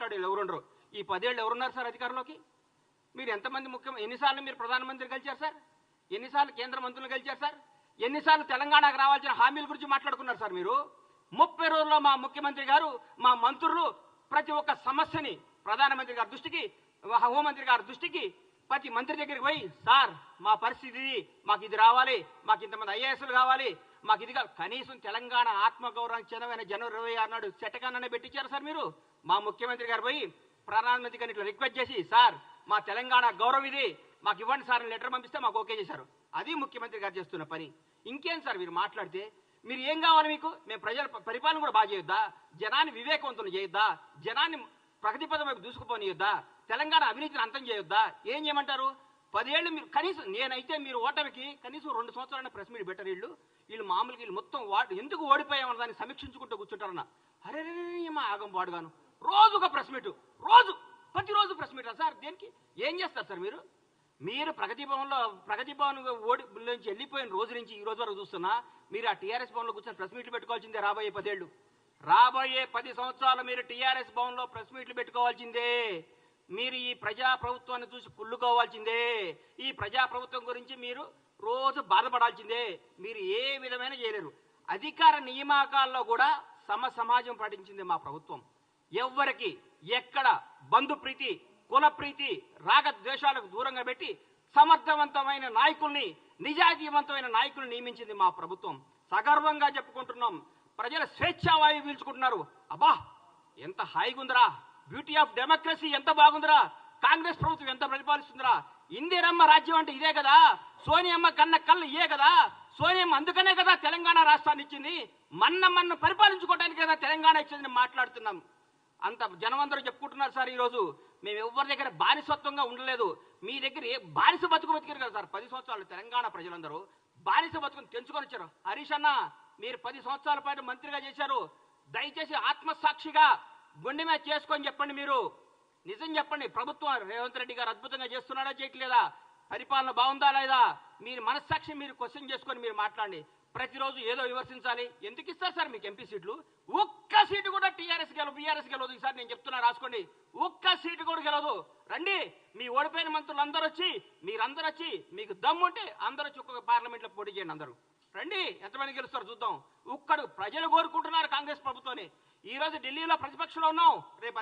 మాట్లాడే ఎవరుండరు. ఈ 10 ఏళ్ళు ఎవరున్నారు సార్ అధికారంలోకి? మీరు ఎంతమంది ఎన్నిసార్లు మీరు ప్రధానమంత్రి కలిశారు సార్? ఎన్నిసార్లు కేంద్ర మంత్రులు కలిశారు సార్? ఎన్నిసార్లు తెలంగాణకు రావాల్సిన హామీల గురించి మాట్లాడుకున్నారు సార్ మీరు? 30 రోజుల్లో మా ముఖ్యమంత్రి గారు, మా మంత్రులు ప్రతి ఒక్క సమస్యని ప్రధానమంత్రి గారి దృష్టికి, హోంమంత్రి గారి దృష్టికి, ప్రతి మంత్రి దగ్గరికి పోయి, సార్ మా పరిస్థితి ఇది, మాకు ఇది రావాలి, మాకు ఇంతమంది ఐఏఎస్లు కావాలి, మాకు ఇది కనీసం తెలంగాణ ఆత్మగౌరవానికి చెందమైన జనవరి 26 నాడు చట్టకాన్ని పెట్టించారు సార్ మీరు. మా ముఖ్యమంత్రి గారు పోయి ప్రధానమంత్రి గారిని ఇట్లా రిక్వెస్ట్ చేసి, సార్ మా తెలంగాణ గౌరవం ఇది, మాకు ఇవ్వండి సార్ అని లెటర్ పంపిస్తే మాకు ఓకే చేశారు. అది ముఖ్యమంత్రి గారు చేస్తున్న పని. ఇంకేం సార్ మీరు మాట్లాడితే? మీరు ఏం కావాలి మీకు? మేము ప్రజల పరిపాలన కూడా బాగా చేయొద్దా? జనాన్ని వివేకవంతులు చేయొద్దా? జనాన్ని ప్రగతి పదం వైపు దూసుకుపోనియొద్దా? తెలంగాణ అవినీతిని అంతం చేయొద్దా? ఏం చేయమంటారు? 10 ఏళ్ళు మీరు కనీసం, నేనైతే మీరు ఓటమికి కనీసం 2 సంవత్సరాల ప్రెస్ మీట్ పెట్టరు. వీళ్ళు మామూలుగా వీళ్ళు మొత్తం ఎందుకు ఓడిపోయామన్న దాన్ని సమీక్షించుకుంటూ కూర్చుంటారన్న. అరే మా ఆగం పాడుగాను రోజు ఒక ప్రెస్ మీట్, ప్రతిరోజు ప్రెస్ మీటా సార్? దేనికి? ఏం చేస్తారు సార్ మీరు? మీరు ప్రగతి భవన్ నుంచి వెళ్ళిపోయిన రోజు నుంచి ఈ రోజు వరకు చూస్తున్నా మీరు ఆ టీఆర్ఎస్ భవన్లో కూర్చొని ప్రెస్ మీట్లు పెట్టుకోవాల్సిందే. రాబోయే 10 ఏళ్ళు, రాబోయే 10 సంవత్సరాలు మీరు టీఆర్ఎస్ భవన్లో ప్రెస్ మీట్లు పెట్టుకోవాల్సిందే. మీరు ఈ ప్రజా ప్రభుత్వాన్ని చూసి కుళ్ళుకోవాల్సిందే. ఈ ప్రజా ప్రభుత్వం గురించి మీరు రోజు బాధపడాల్సిందే. మీరు ఏ విధమైన చేయలేరు. అధికార నియామకాల్లో కూడా సమాజం పాటించింది మా ప్రభుత్వం. ఎవ్వరికి ఎక్కడ బంధుప్రీతి, కులప్రీతి, రాగద్వేషాలకు దూరంగా పెట్టి సమర్థవంతమైన నాయకుల్ని, నిజాయితీవంతమైన నాయకుల్ని నియమించింది మా ప్రభుత్వం. సగర్వంగా చెప్పుకుంటున్నాం. ప్రజల స్వేచ్ఛావాయువు పీల్చుకుంటున్నారు. అబ్బా ఎంత హాయిగుందిరా, బ్యూటీ ఆఫ్ డెమోక్రసీ ఎంత బాగుందిరా, కాంగ్రెస్ ప్రభుత్వం ఎంత పరిపాలిస్తుందిరా. ఇందిరమ్మ రాజ్యం అంటే ఇదే కదా, సోనియమ్మ కన్న కళ్ళు ఇయే కదా. సోనియమ్మ అందుకనే కదా తెలంగాణ రాష్ట్రాన్ని ఇచ్చింది. మన్న పరిపాలించుకోవడానికి కదా తెలంగాణ ఇచ్చిందని మాట్లాడుతున్నాం. అంత జనమందరూ చెప్పుకుంటున్నారు సార్. ఈరోజు మేము ఎవరి దగ్గర బానిసత్వంగా ఉండలేదు. మీ దగ్గర బానిస బతుకారు కదా సార్. 10 సంవత్సరాలు తెలంగాణ ప్రజలందరూ బానిస బతుకుని తెంచుకొని వచ్చారు. హరీష్ అన్న, మీరు 10 సంవత్సరాల పాటు మంత్రిగా చేశారు. దయచేసి ఆత్మసాక్షిగా గుండె మీద చేసుకొని చెప్పండి. మీరు నిజం చెప్పండి. ప్రభుత్వం రేవంత్ రెడ్డి గారు అద్భుతంగా చేస్తున్నాడా, చేయట్లేదా? పరిపాలన బాగుందా లేదా? మీరు మనస్సాక్షి మీరు క్వశ్చన్ చేసుకొని మీరు మాట్లాడండి. ప్రతిరోజు ఏదో విమర్శించాలి. ఎందుకు ఇస్తారు సార్ మీకు ఎంపీ సీట్లు? ఒక్క సీటు కూడా టీఆర్ఎస్ బీఆర్ఎస్ గెలవదు. ఈసారి నేను చెప్తున్నా, రాసుకోండి. ఒక్క సీటు కూడా గెలవదు. రండి, మీ ఓడిపోయిన మంత్రులు అందరూ వచ్చి, మీరందరూ వచ్చి, మీకు దమ్ముంటే అందరూ వచ్చి ఒక్కొక్క పార్లమెంట్లో పోటీ చేయండి. అందరూ రండి, ఎంతమంది గెలుస్తారు చూద్దాం. ఒక్కడు ప్రజలు కోరుకుంటున్నారు కాంగ్రెస్ ప్రభుత్వాన్ని. ఈ రోజు ఢిల్లీలో ప్రతిపక్షంలో ఉన్నాం, రేపు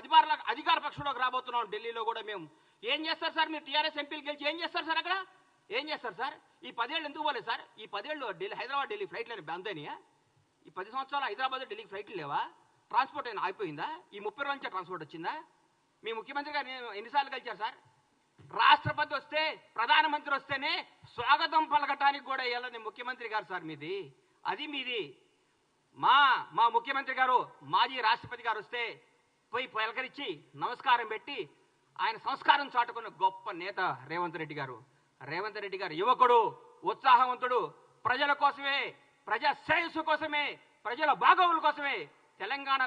అధికార పక్షంలోకి రాబోతున్నాం. ఢిల్లీలో కూడా మేము ఏం చేస్తారు సార్? మీరు టీఆర్ఎస్ ఎంపీలు గెలిచి ఏం చేస్తారు సార్? అక్కడ ఏం చేస్తారు సార్? ఈ 10 ఏళ్ళు ఎందుకు పోలేదు సార్? ఈ 10 ఏళ్ళు హైదరాబాద్ ఢిల్లీ ఫ్లైట్లు బంద్ అయినాయా? ఈ 10 సంవత్సరాలు హైదరాబాద్ ఢిల్లీకి ఫ్లైట్లు లేవా? ట్రాన్స్పోర్ట్ అయినా అయిపోయిందా? ఈ 30 రోజుల నుంచి ట్రాన్స్పోర్ట్ వచ్చిందా? మీ ముఖ్యమంత్రి గారు ఎన్నిసార్లు కలిచారు సార్? రాష్ట్రపతి వస్తే, ప్రధానమంత్రి వస్తేనే స్వాగతం పలకటానికి కూడా వెళ్ళని ముఖ్యమంత్రి గారు సార్ మీది. అది మీది. మా ముఖ్యమంత్రి గారు, మాజీ రాష్ట్రపతి గారు వస్తే పోయి పలకరించి నమస్కారం పెట్టి ఆయన సంస్కారం చాటుకున్న గొప్ప నేత రేవంత్ రెడ్డి గారు. రేవంత్ రెడ్డి గారు యువకుడు, ఉత్సాహవంతుడు, ప్రజల కోసమే, ప్రజా శ్రేయస్సు కోసమే, ప్రజల బాగోగుల కోసమే, తెలంగాణ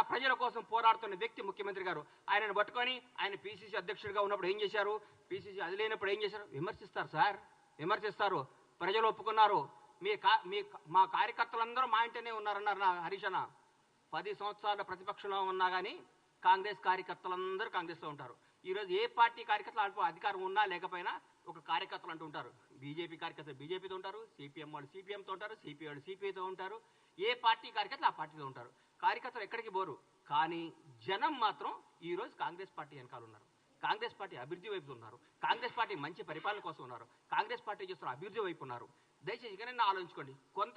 ప్రజల కోసం పోరాడుతున్న వ్యక్తి ముఖ్యమంత్రి గారు. ఆయనను పట్టుకొని ఆయన పిసిసి అధ్యక్షుడిగా ఉన్నప్పుడు ఏం చేశారు, పిసిసి అది లేనప్పుడు ఏం చేశారు? విమర్శిస్తారు సార్, విమర్శిస్తారు. ప్రజలు ఒప్పుకున్నారు. మా కార్యకర్తలందరూ మా ఇంటనే ఉన్నారన్నారు నా హరీష్ అన్న. 10 సంవత్సరాల ప్రతిపక్షంలో ఉన్నా కానీ కాంగ్రెస్ కార్యకర్తలందరూ కాంగ్రెస్లో ఉంటారు. ఈరోజు ఏ పార్టీ కార్యకర్తలు అధికారం ఉన్నా లేకపోయినా ఒక కార్యకర్తలు అంటూ ఉంటారు. బీజేపీ కార్యకర్తలు బీజేపీతో ఉంటారు, సిపిఎం వాళ్ళు సిపిఎంతో ఉంటారు, సిపిఐ వాళ్ళు సిపిఐతో ఉంటారు. ఏ పార్టీ కార్యకర్తలు ఆ పార్టీతో ఉంటారు. కార్యకర్తలు ఎక్కడికి పోరు. కానీ జనం మాత్రం ఈరోజు కాంగ్రెస్ పార్టీ వెనకాల ఉన్నారు. కాంగ్రెస్ పార్టీ అభివృద్ధి వైపు ఉన్నారు. కాంగ్రెస్ పార్టీ మంచి పరిపాలన కోసం ఉన్నారు. కాంగ్రెస్ పార్టీ చేస్తున్న అభివృద్ధి వైపు ఉన్నారు. దయచేసి ఇకనైనా ఆలోచించుకోండి. కొంత